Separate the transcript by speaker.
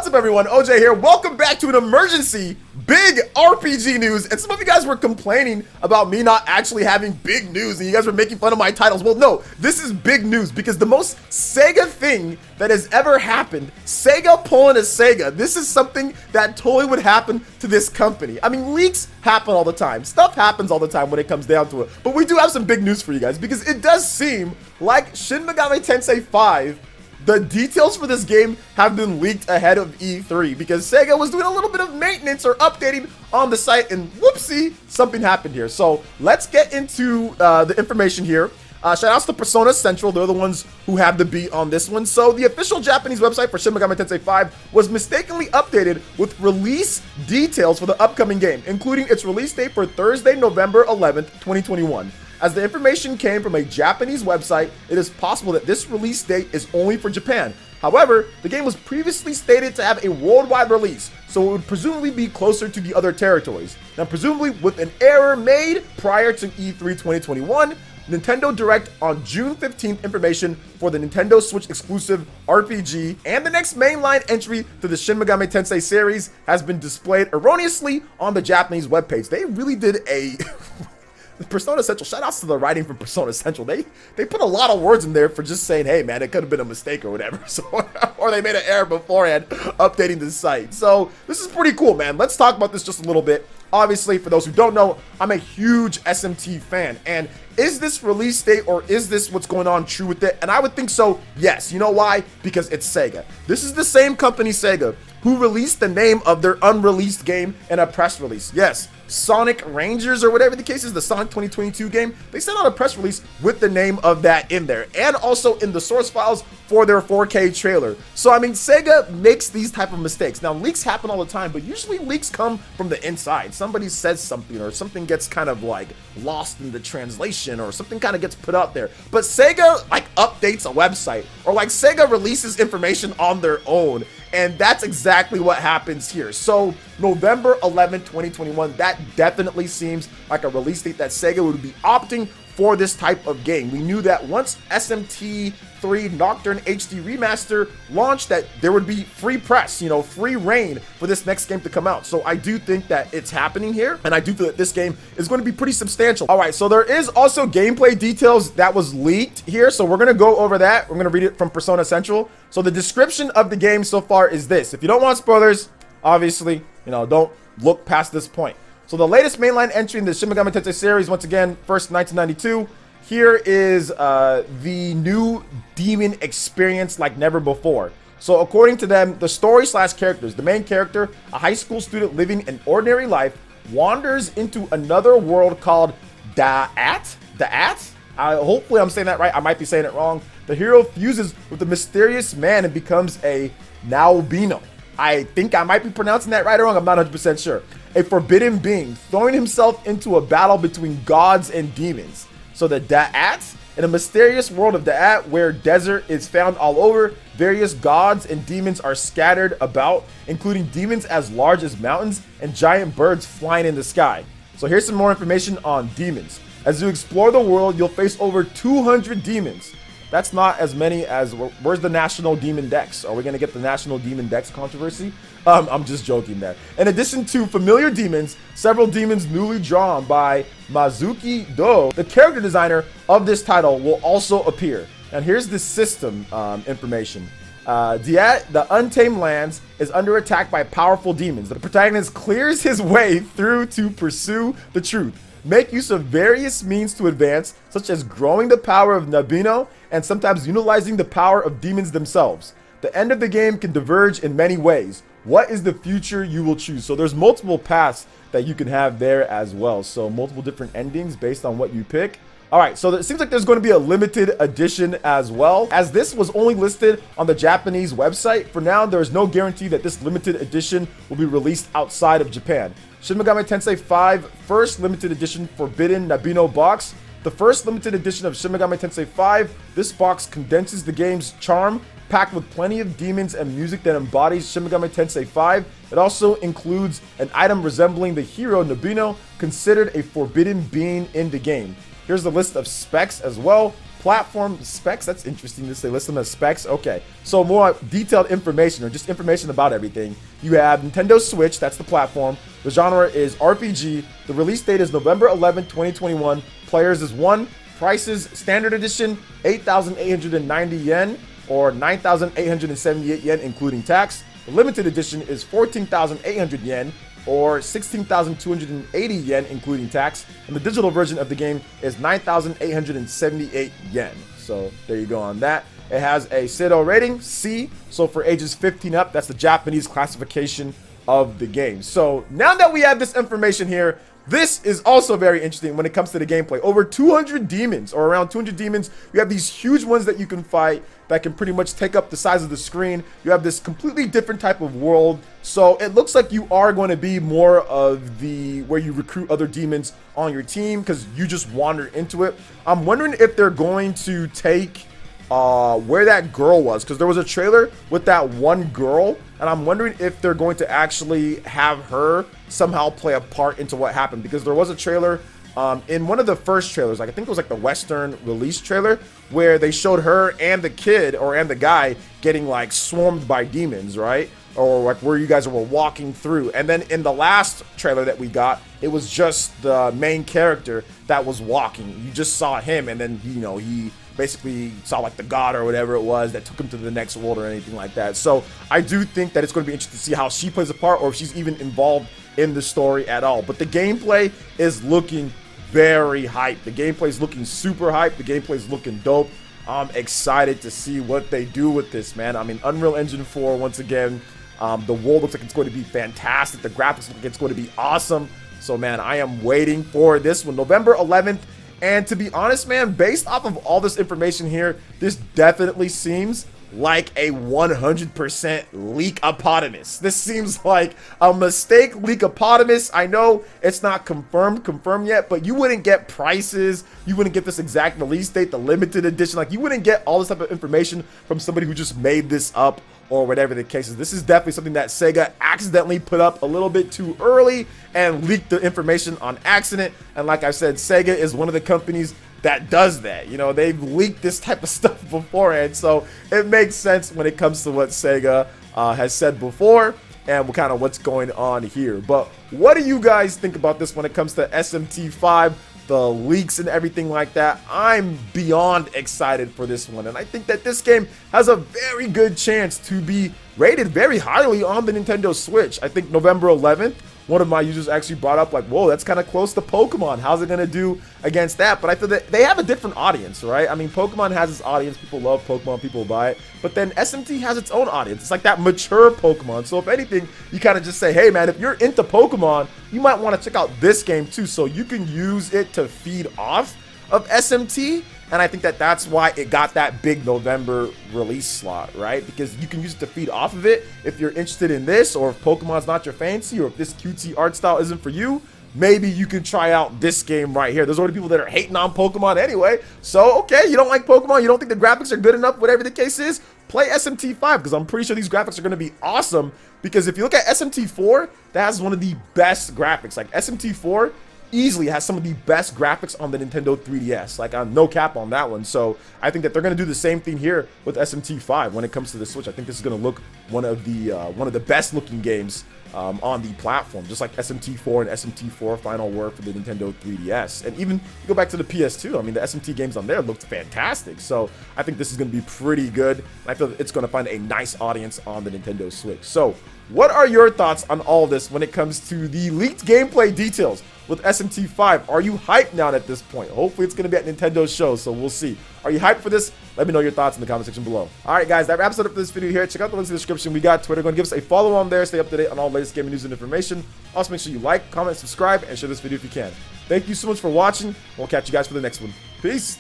Speaker 1: What's up, everyone? OJ here. Welcome back to an emergency big RPG news. And some of you guys were complaining about me not actually having big news, and you guys were making fun of my titles. Well, no, this is big news because the most SEGA thing that has ever happened, SEGA pulling a SEGA, this is something that totally would happen to this company. I mean, leaks happen all the time. Stuff happens all the time when it comes down to it. But we do have some big news for you guys because it does seem like Shin Megami Tensei V, the details for this game have been leaked ahead of E3 because SEGA was doing a little bit of maintenance or updating on the site, and whoopsie, something happened here. So let's get into the information here. Shout outs to Persona Central. They're the ones who have the beat on this one. So the official Japanese website for Shin Megami Tensei V was mistakenly updated with release details for the upcoming game, including its release date for Thursday, November 11th, 2021. As the information came from a Japanese website, it is possible that this release date is only for Japan. However, the game was previously stated to have a worldwide release, so it would presumably be closer to the other territories. Now, presumably with an error made prior to E3 2021, Nintendo Direct on June 15th information for the Nintendo Switch exclusive RPG and the next mainline entry to the Shin Megami Tensei series has been displayed erroneously on the Japanese webpage. They really did a... Persona Central, shout outs to the writing from Persona Central. They put a lot of words in there for just saying, hey man, it could have been a mistake or whatever. So, or they made an error beforehand updating the site. So this is pretty cool, man. Let's talk about this just a little bit. Obviously, for those who don't know, I'm a huge SMT fan. And is this release date or is this what's going on true with it? And I would think so, yes. You know why? Because it's SEGA. This is the same company, SEGA, who released the name of their unreleased game in a press release. Yes, Sonic Rangers or whatever the case is, the Sonic 2022 game, they sent out a press release with the name of that in there and also in the source files for their 4K trailer. So, I mean, SEGA makes these type of mistakes. Now, leaks happen all the time, but usually leaks come from the inside. Somebody says something or something gets kind of like lost in the translation or something kind of gets put out there. But SEGA like updates a website or like SEGA releases information on their own. And that's exactly what happens here. So November 11th, 2021, that definitely seems like a release date that SEGA would be opting for this type of game. We knew that once SMT 3 Nocturne HD Remaster launched that there would be free press, you know, free reign for this next game to come out. So I do think that it's happening here, and I do feel that this game is going to be pretty substantial. All right, so there is also gameplay details that was leaked here, so we're going to go over that. We're going to read it from Persona Central. So the description of the game so far is this. If you don't want spoilers, obviously, you know, don't look past this point. So the latest mainline entry in the Shin Megami Tensei series, once again, first 1992. Here is the new demon experience like never before. So according to them, the story / characters, the main character, a high school student living an ordinary life, wanders into another world called Da'at? Hopefully I'm saying that right. I might be saying it wrong. The hero fuses with a mysterious man and becomes a Naobino. I think I might be pronouncing that right or wrong. I'm not 100% sure. A forbidden being, throwing himself into a battle between gods and demons. So the Da'at, in a mysterious world of Da'at where desert is found all over, various gods and demons are scattered about, including demons as large as mountains and giant birds flying in the sky. So here's some more information on demons. As you explore the world, you'll face over 200 demons. That's not as many as, where's the National Demon Dex? Are we going to get the National Demon Dex controversy? I'm just joking there. In addition to familiar demons, several demons newly drawn by Mazuki Do, the character designer of this title, will also appear. And here's the system information. Da'at, the Untamed Lands, is under attack by powerful demons. The protagonist clears his way through to pursue the truth. Make use of various means to advance, such as growing the power of Nabino and sometimes utilizing the power of demons themselves. The end of the game can diverge in many ways. What is the future you will choose? So there's multiple paths that you can have there as well. So multiple different endings based on what you pick. All right, so it seems like there's going to be a limited edition as well. As this was only listed on the Japanese website, for now, there's no guarantee that this limited edition will be released outside of Japan. Shin Megami Tensei V first limited edition Forbidden Nabino box. The first limited edition of Shin Megami Tensei V, this box condenses the game's charm, packed with plenty of demons and music that embodies Shin Megami Tensei V. It also includes an item resembling the hero Nabino, considered a forbidden being in the game. Here's the list of specs as well. Platform specs, that's interesting they list them as specs. Okay, so more detailed information, or just information about everything. You have Nintendo Switch, that's the platform. The genre is RPG. The release date is November 11th, 2021. Players is 1. Prices, standard edition, 8,890 yen, or 9,878 yen including tax. The limited edition is 14,800 yen, or 16,280 yen including tax. And the digital version of the game is 9,878 yen. So there you go on that. It has a Seido rating, C. So for ages 15 up, that's the Japanese classification of the game. So now that we have this information here, this is also very interesting when it comes to the gameplay. Over 200 demons, or around 200 demons. You have these huge ones that you can fight that can pretty much take up the size of the screen. You have this completely different type of world. So it looks like you are going to be more of the where you recruit other demons on your team because you just wander into it. I'm wondering if they're going to take where that girl was, because there was a trailer with that one girl, and I'm wondering if they're going to actually have her somehow play a part into what happened, because there was a trailer in one of the first trailers, like I think it was like the Western release trailer, where they showed her and the kid and the guy getting like swarmed by demons, right? Or like where you guys were walking through. And then in the last trailer that we got, it was just the main character that was walking. You just saw him, and then he basically saw like the god or whatever it was that took him to the next world or anything like that. So I do think that it's going to be interesting to see how she plays a part, or if she's even involved in the story at all. But the gameplay is looking very hype. The gameplay is looking super hype. The gameplay is looking dope. I'm excited to see what they do with this, man. I mean, Unreal Engine 4 once again. The world looks like it's going to be fantastic. The graphics look like it's going to be awesome. So, man, I am waiting for this one, November 11th. And to be honest, man, based off of all this information here, this definitely seems like a 100% leak-opotamus. This seems like a mistake leak-opotamus. I know it's not confirmed yet, but you wouldn't get prices. You wouldn't get this exact release date, the limited edition. Like, you wouldn't get all this type of information from somebody who just made this up, or whatever the case is. This is definitely something that SEGA accidentally put up a little bit too early and leaked the information on accident. And like I said, SEGA is one of the companies that does that. They've leaked this type of stuff beforehand, so it makes sense when it comes to what SEGA has said before and kind of what's going on here. But what do you guys think about this when it comes to SMT5? The leaks and everything like that? I'm beyond excited for this one, and I think that this game has a very good chance to be rated very highly on the Nintendo Switch. I think November 11th, one of my users actually brought up like, whoa, that's kind of close to Pokemon. How's it going to do against that? But I feel that they have a different audience, right? I mean, Pokemon has its audience. People love Pokemon. People buy it. But then SMT has its own audience. It's like that mature Pokemon. So if anything, you kind of just say, hey, man, if you're into Pokemon, you might want to check out this game too. So you can use it to feed off of SMT. And I think that that's why it got that big November release slot, right? Because you can use it to feed off of it if you're interested in this, or if Pokemon's not your fancy, or if this cutesy art style isn't for you. Maybe you can try out this game right here. There's already people that are hating on Pokemon anyway. So, okay, you don't like Pokemon, you don't think the graphics are good enough, whatever the case is, play SMT5, because I'm pretty sure these graphics are going to be awesome. Because if you look at SMT4, that has one of the best graphics. Like, SMT4 easily has some of the best graphics on the Nintendo 3DS. Like, I'm no cap on that one. So I think that they're going to do the same thing here with SMT5 when it comes to the Switch. I think this is going to look one of the best looking games on the platform, just like SMT4 and SMT4 Final were for the Nintendo 3DS. And even go back to the PS2, I mean, the SMT games on there looked fantastic. So I think this is going to be pretty good. And I feel that it's going to find a nice audience on the Nintendo Switch. So what are your thoughts on all this when it comes to the leaked gameplay details with SMT5? Are you hyped now at this point? Hopefully it's going to be at Nintendo's show, so we'll see. Are you hyped for this? Let me know your thoughts in the comment section below. All right, guys, that wraps it up for this video here. Check out the links in the description. We got Twitter. Go and give us a follow on there. Stay up to date on all the latest gaming news and information. Also, make sure you like, comment, subscribe, and share this video if you can. Thank you so much for watching. We'll catch you guys for the next one. Peace.